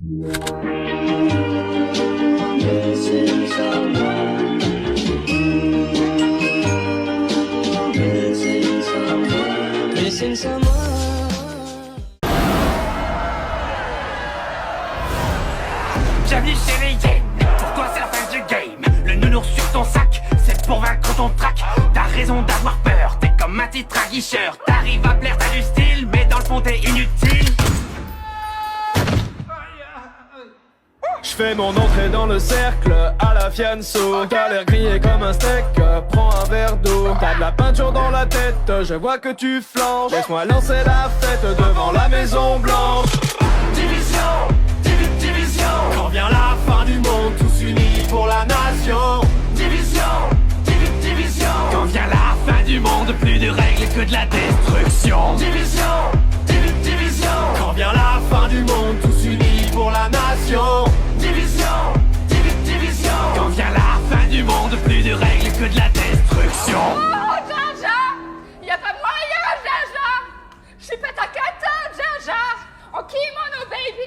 Missing someone. Missing someone. Missing someone. Bienvenue chez les Yens. Pour toi c'est la fin du game. Le nounours sur ton sac, c'est pour vaincre ton trac. T'as raison d'avoir peur, t'es comme un titre aguicheur. T'arrives à plaire, t'as du style, mais dans le fond t'es inutile. J'fais mon entrée dans le cercle à la fianso. T'as l'air grillé comme un steak, prends un verre d'eau. T'as de la peinture dans la tête, je vois que tu flanches. Laisse-moi lancer la fête devant la Maison Blanche. Division, division. Quand vient la fin du monde, tous unis pour la nation. Division, division. Quand vient la fin du monde, plus de règles que de la destruction. Division, division. Quand vient la fin du monde, tous unis pour la nation. Division, division. Quand vient la fin du monde, plus de règles que de la destruction. Oh, Jaja! Y'a pas moyen, Jaja! J'suis pas ta cata, Jaja! En kimono, baby!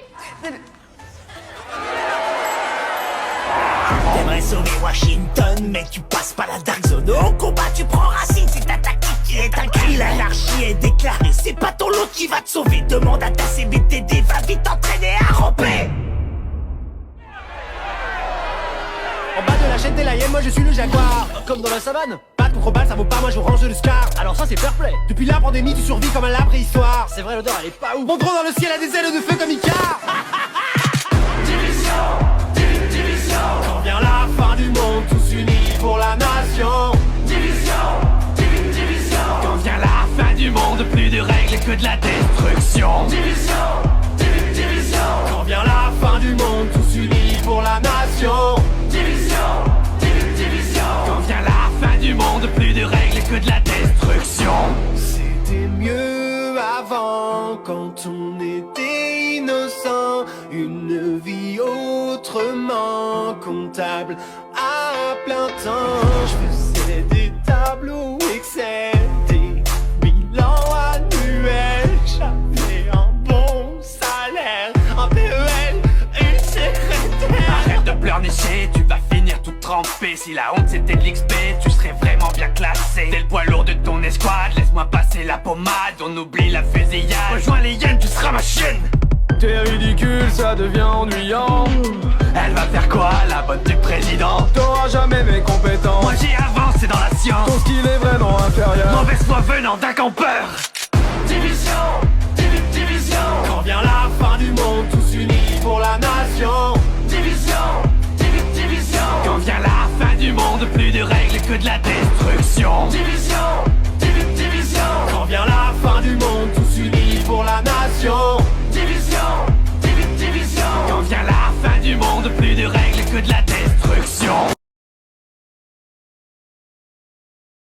T'aimerais sauver Washington, mais tu passes pas la dark zone. Au combat, tu prends racine, c'est ta tactique qui est un cri. L'anarchie est déclarée, c'est pas ton lot qui va te sauver. Demande à ta CBTD, va vite t'entraîner à ramper. En bas de la chaîne, t'es la hyène, moi je suis le jaguar. Comme dans la savane, pas contre balle, ça vaut pas, moi je range le scar. Alors ça c'est fair play. Depuis la pandémie, tu survis comme un la préhistoire. C'est vrai, l'odeur elle est pas ouf. Mon drone dans le ciel a des ailes de feu comme Icar. Division, division. Quand vient la fin du monde, tous unis pour la nation. Division, division. Quand vient la fin du monde, plus de règles que de la destruction. Division, division. Quand vient la fin du monde, tous unis pour la nation. Division, division. Quand vient la fin du monde, plus de règles que de la destruction. C'était mieux avant quand on était innocent. Une vie autrement comptable à plein temps. Je faisais des tableaux Excel, des bilans annuels. J'avais un bon salaire, un PEL, une secrétaire. Arrête de pleurnicher, tu vas finir tout trempé. Si la honte c'était de l'XP, tu serais vraiment bien classé. T'es le poids lourd de ton escouade, laisse-moi passer la pommade. On oublie la fusillade, rejoins les hyènes, tu seras ma chienne. T'es ridicule, ça devient ennuyant. Elle va faire quoi, la bonne du président? T'auras jamais mes compétences. Moi j'y avance, c'est dans la science. Ton style est vraiment inférieur. Mauvaise foi venant d'un campeur. Division, division. Quand vient la fin du monde, tous unis pour la nation. Division, division. Quand vient la fin du monde, plus de règles que de la destruction. Division, division. Quand vient la fin du monde, tous unis pour la nation. Division, division. Quand vient la fin du monde, plus de règles que de la destruction.